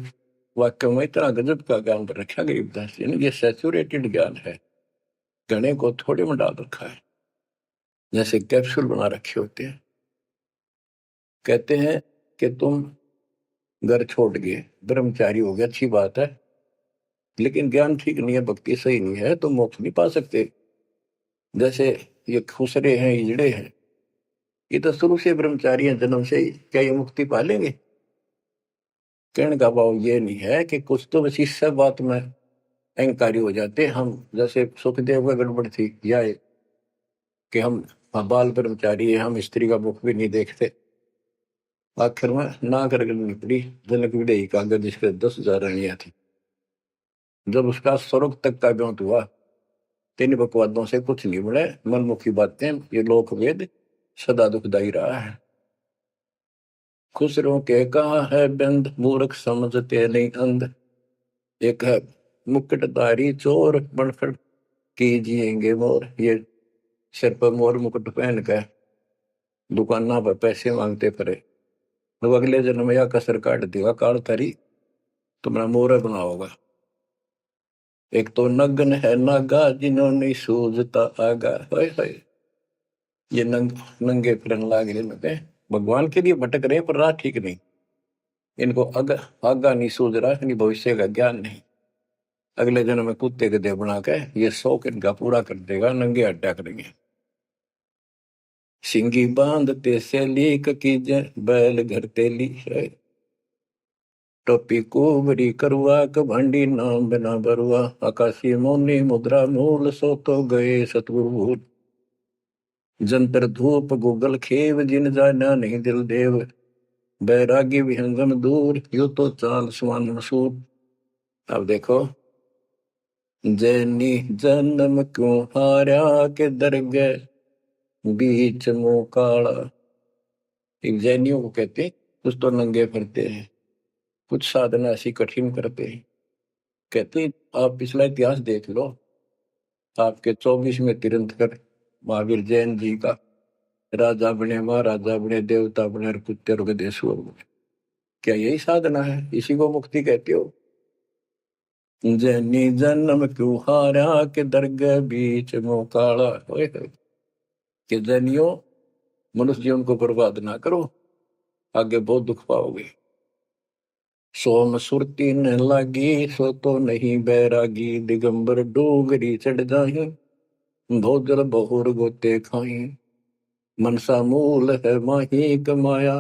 वाक्य में इतना गजब का ज्ञान पर रखा गरीबदास जी ने। ये सैचुरेटेड ज्ञान है, गणे को थोड़े में डाल रखा है, जैसे कैप्सूल बना रखे होते हैं। कहते हैं कि तुम घर छोड़ गए, ब्रह्मचारी हो गया, अच्छी बात है, लेकिन ज्ञान ठीक नहीं है, भक्ति सही नहीं है, तो मोक्ष नहीं पा सकते। जैसे ये खुसरे हैं, इजड़े हैं, ये तो शुरू से ब्रह्मचारी हैं, जन्म से ही, क्या ये मुक्ति पा लेंगे। कहने का भाव ये नहीं है कि कुछ तो बस इस सब बात में अहंकारी हो जाते हम। जैसे सुखदेव का गड़बड़ थी या कि हम बाल ब्रह्मचारी है, हम स्त्री का मुख भी नहीं देखते। आखिर में ना कर करनी पड़ी जनक विदेही का, जिसके 10,000 रानियां थी। जब उसका स्वर्ग तक का ब्योंत हुआ, 3 बकवादों से कुछ नहीं मिले, मनमुखी बातें, ये लोक वेद सदा दुखदाई रहा है। खुसरों के कहा है बंद, मूर्ख समझते नहीं अंध। एक है मुकुटधारी चोर, बनखड़ कीजिएंगे मोर। ये सिर पर मोर मुकुट पहन कर दुकाना पर पैसे मांगते फिरे, तो अगले जन्म या कसर काट देगा काल थारी, तुम्हारा मोर बनाओगा। एक तो नग्न है नागा, जिन्होंने सूझता आगा। हाय हाय, ये नंगे फिरन लाग रहे, भगवान के लिए भटक रहे पर राह ठीक नहीं। इनको आगा नहीं सूझ रहा, इनकी भविष्य का ज्ञान नहीं। अगले जन्म में कुत्ते गधे बना के ये शौक इनका पूरा कर देगा, नंगे अड्डा करेंगे। सिंगी बांधते से लीक कीजे, बैल घर तेली है। टोपी कुबरी करुआ, कभंडी नाम बिना बरुआ। आकाशी मोनी मुद्रा मूल, सो तो गए सतगुरु भूल। जंतर धूप गूगल खेव, जिन जाना नहीं दिल देव। बैरागी विहंगम दूर, यू तो चाल सुमान मसूर। अब देखो, जैनी जन्म क्यों हारा, के दरगह बीच मुंह काला। एक जैनियों को कहते हैं, कुछ तो नंगे फिरते हैं, कुछ साधना ऐसी कठिन करते हैं। कहती आप पिछला इतिहास देख लो, आपके 24वें तीर्थंकर महावीर जैन जी का राजा बने, महाराजा बने, देवता बने और कुत्ते और गधे सुअर बने। क्या यही साधना है? इसी को मुक्ति कहते हो? जैनी जन्म क्यों हारा के दरगाह बीच मोकाला होए कि जैनियों मनुष्य जीवन को बर्बाद ना करो, आगे बहुत दुख पाओगे। सोम सुरती न लागी सो तो नहीं बैरागी, दिगंबर डोगरी चढ़ जाही भोजल बहुर गोते खाई। मनसा मूल है माही कमाया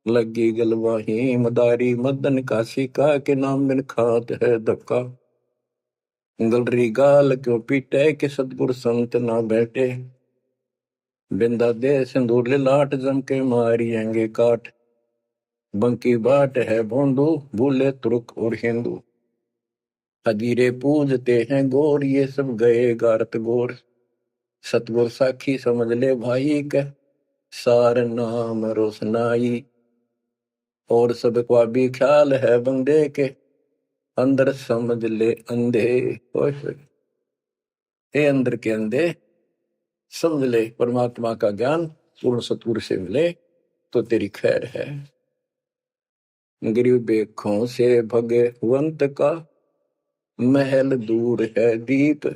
लगी गलवाही, मदारी मदन काशी का के नाम बिन खात है धक्का। गलरी गाल क्यों पीटे के सतगुर संत ना बैठे, बिंदा दे सिंदूर लाट जम के मारियेंगे काट। बंकी बाट है भोंदू भूले तुर्क और हिंदू, हजीरे पूजते हैं गोर ये सब गए गारत गोर। सतगुर साखी समझ ले भाई के सार नाम रोशनाई, और सब का भी ख्याल है बंदे के अंदर समझ ले अंधे। हे अंदर के अंधे समझ ले, परमात्मा का ज्ञान पूर्ण सतगुरु से मिले तो तेरी खैर है। गरीब बेखों से भगवंत का महल दूर है दीप,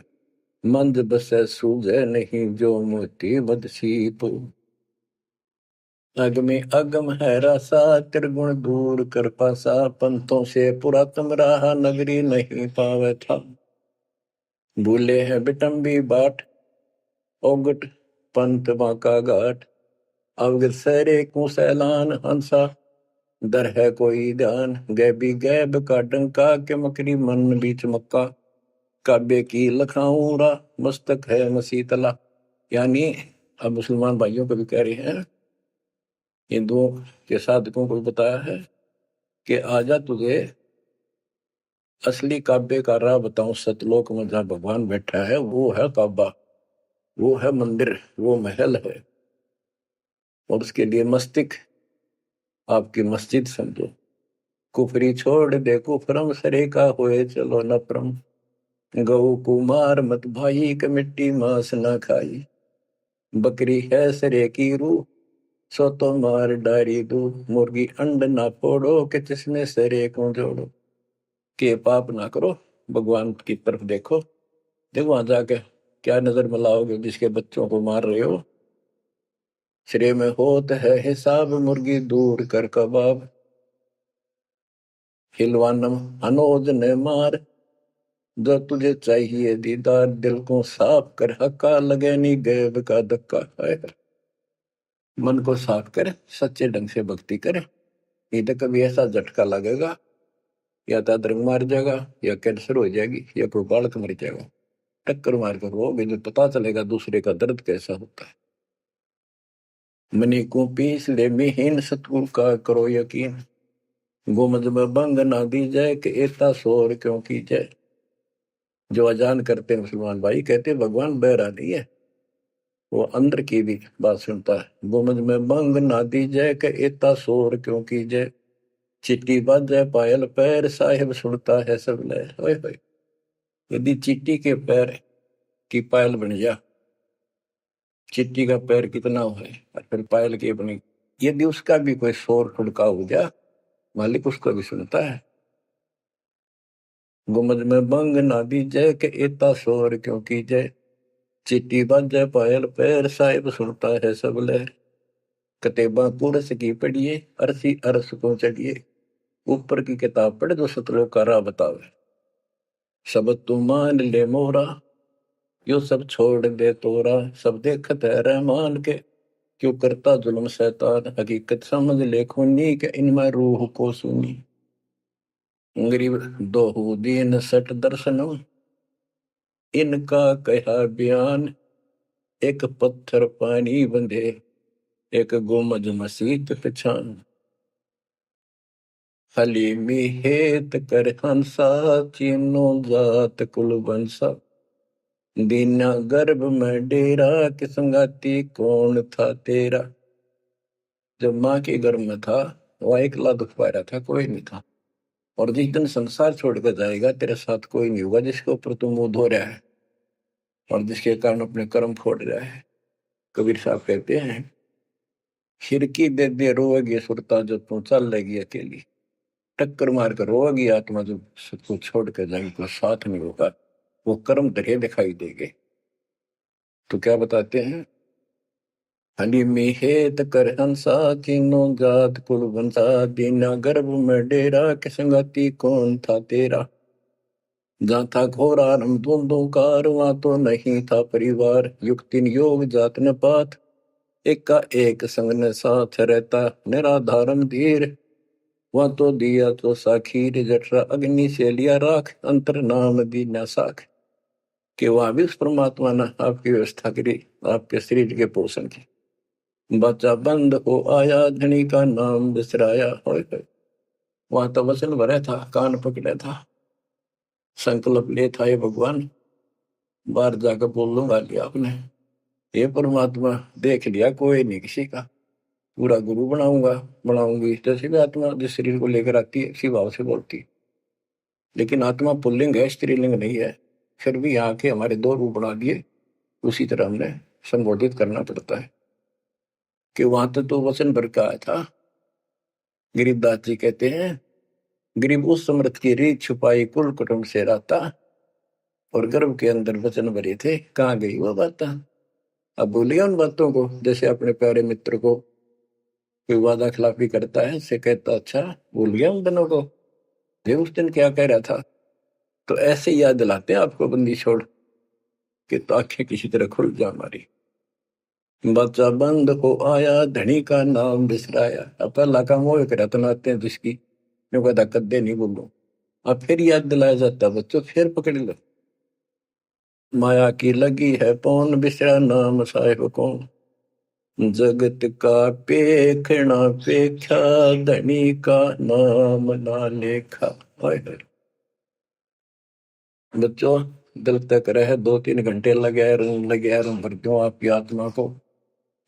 मंद बसे सूझे नहीं जो मोती बदसीप। अगमे अगम है रसा त्रिगुण दूर कर पासा, पंथों से पुरातन रहा नगरी नहीं पावे था। भूले हैं बिटम्बी बाट ओगट पंथ बाका घाट, अवगत सरे को सैलान हंसा दर है कोई ध्यान। गैबी गैब का डंका के मकरी मन बीच मक्का, काबे की लखाऊरा मस्तक है मसीतला। यानी अब मुसलमान भाइयों को भी कह रहे हैं, हिंदुओं के साधकों को भी बताया है कि आजा तुझे असली काबे का राह बताऊं। सतलोक में जहां भगवान बैठा है वो है काबा, वो है मंदिर, वो महल है। और उसके लिए मस्तिक आपकी मस्जिद समझो। कुफरी छोड़ दे कुफरम सरे का होए चलो न परम, गौ कुमार मत भाई के मिट्टी मांस न खाई। बकरी है सरे की रूह सो तो मार डारी दू, मुर्गी अंड ना फोड़ो के जिसमें सरे को जोड़ो। के पाप ना करो, भगवान की तरफ देखो। देखो वहां जाके क्या नजर मिलाओगे जिसके बच्चों को मार रहे हो। श्रेय में होत है हिसाब मुर्गी दूर कर कबाब, हिलवानम अनोज ने मार जो तुझे चाहिए दीदार। दिल को साफ कर हक्का लगे नी गैब का धक्का है। मन को साफ कर, सच्चे ढंग से भक्ति कर, नहीं तो कभी ऐसा झटका लगेगा या तो अदरंग मार जाएगा या कैंसर हो जाएगी या कोई बालक मर जाएगा। टक्कर मार कर वो भी पता चलेगा दूसरे का दर्द कैसा होता है। मनी को पीस ले मिहीन सतगुरु का करो यकीन, गुमज में बंग ना दी जाए कि एता शोर क्यों की जाए। जो अजान करते हैं मुसलमान भाई कहते भगवान बहरा नहीं है, वो अंदर की भी बात सुनता है। गुमज में बंग ना दी जाए कि एता शोर क्यों की जाए। चिट्टी बाजे पायल पैर साहिब सुनता है सब लहर। होए होए, यदि चिट्टी के पैर की पायल बन जा, चिट्टी का पैर कितना है और फिर पायल की बनी, यदि उसका भी कोई शोर ठुड़का हो जा, मालिक उसको भी सुनता है। गुमज में बंग ना दी जय के एता शोर क्यों की जय। चिट्टी बाजे पायल पैर साहिब सुनता है सब लहर। कतेबा कुरस की पढ़िए अरसी अरस को चढ़िए, ऊपर की किताब पढ़े तो सतलोक का राह बतावे। सब तू मान ले मोरा यो सब छोड़ दे तोरा, सब देखत है रहमान के क्यों करता जुल्म शैतान। हकीकत समझ ले खूनी के इनमें रूह को सुनी। गरीब दोहू दीन सट दर्शनम इनका कहा बयान। एक पत्थर पानी बंधे एक गुमज मसीत पहचान। हलीमी हेत कर हंसा चीनो जात कुल बंसा। दीना गर्भ में डेरा कि संगाती कौन था तेरा। जब माँ के गर्भ में था वह अकेला दुख पा रहा था, कोई नहीं था। और जिस दिन संसार छोड़कर जाएगा तेरे साथ कोई नहीं होगा जिसके ऊपर तू मुंह धो रहा है और जिसके कारण अपने कर्म फोड़ रहा है। कबीर साहब कहते हैं, खिड़की दे दे रोएगी सुरता जो तू चल लेगी अकेली। टक्कर मार कर रोएगी आत्मा जो सबको छोड़ कर जाएगी, कोई साथ नहीं होगा, वो कर्म धरे दिखाई देंगे। तो क्या बताते हैं, हनी मिहेत कर हंसा किनो जात कुल बंसा दीना गर्भ में डेरा के संगति कौन था तेरा। जहाँ था घोरा रम धुंधों कार वहां तो नहीं था परिवार। युक्तिन योग जात न पात एक का एक संग न साथ रहता निराधारम धीर। वहां तो दिया तो साखीर जठरा अग्नि से लिया राख अंतर नाम दीना साख। कि वहां भी उस परमात्मा ने आपकी व्यवस्था करी आपके शरीर के पोषण की। बच्चा बंद हो आया धनी का नाम बिसराया। वहां तो वचन भरा था, कान पकड़ा था, संकल्प ले था, ये भगवान बाहर जाकर बोल लूंगा लिया आपने। ये परमात्मा देख लिया कोई नहीं किसी का, पूरा गुरु बनाऊंगा बनाऊंगी। जैसे भी आत्मा जिस शरीर को लेकर आती है इसी भाव से बोलती है, लेकिन आत्मा पुल्लिंग है, स्त्रीलिंग नहीं है। फिर भी यहाँ के हमारे दो रूप बना दिए, उसी तरह हमने संबोधित करना पड़ता है। कि वहां तो वचन भर का आया था। गरीबदास जी कहते हैं, गरीब उस समृद्ध की रीत छुपाई कुल कुटुंब से रहता और गर्भ के अंदर वचन भरे थे, कहाँ गई वो बात। अब भूलिए उन बातों को। जैसे अपने प्यारे मित्र को कोई वादा खिलाफी करता है, से कहता अच्छा भूल गया उन दिनों को, ये उस दिन क्या कह रहा था। तो ऐसे याद दिलाते हैं आपको बंदी छोड़ के, तो आंखें किसी तरह खुल जा हमारी। बच्चा बंद हो आया धनी का नाम बिसराया। अब पहला काम वो एक रत्न आते हैं जिसकी मैं कहता कद्दे नहीं बोलूं। अब फिर याद दिलाया जाता बच्चों, फिर पकड़ लो। माया की लगी है पौन बिसरा नाम साहिब कौन। जगत का पेखना पेख्या धनी का नाम ना लेखा। बच्चों दिल तक रहे 2-3 घंटे लगे भर दूं आपकी आत्मा को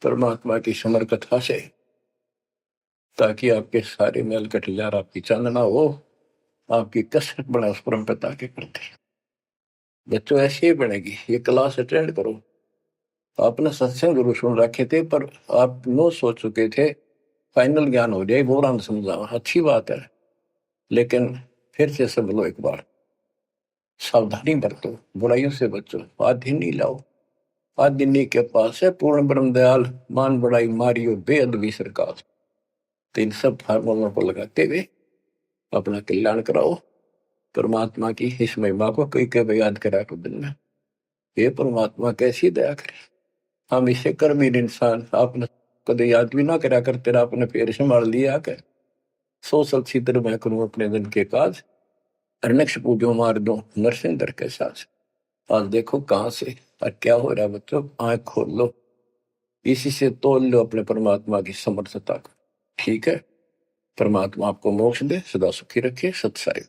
परमात्मा की समर कथा से, ताकि आपके सारे मेल कट जाए, आपकी चांदना हो, आपकी कसरत बने उस परम पिता के प्रति। बच्चों ऐसी ही बनेगी। ये क्लास अटेंड करो। आपने सत्संग जरूर सुन रखे थे पर आप नो सोच चुके थे, फाइनल ज्ञान हो जाए बोरान समझा, अच्छी बात है, लेकिन फिर से सब लो एक बार। सावधानी बरतो, बुराइयों से बचो, आदि नहीं लाओ। आदि के पास है पूर्ण ब्रह्म दयाल, मान बड़ाई मारियो बेअद भी सरकार। तो इन सब फार्मूलों को लगाते हुए अपना कल्याण कराओ। परमात्मा की इस महिमा को कई कई याद करा कर दिन में, ये परमात्मा कैसी दया करे। हम इसे कर्महीन इंसान आपने कदे याद भी ना करा कर, तेरा अपने पैर संभाल लिया कर। सो सब छित्र मैं करूं अपने दिन के काज, अरनक्ष पूजो मार दो नरसिंह दर के साथ। आज देखो कहां से और क्या हो रहा है बच्चों, आंख खोल लो, इसी से तोल लो अपने परमात्मा की समर्थता को। ठीक है, परमात्मा आपको मोक्ष दे, सदा सुखी रखे। सत्साई।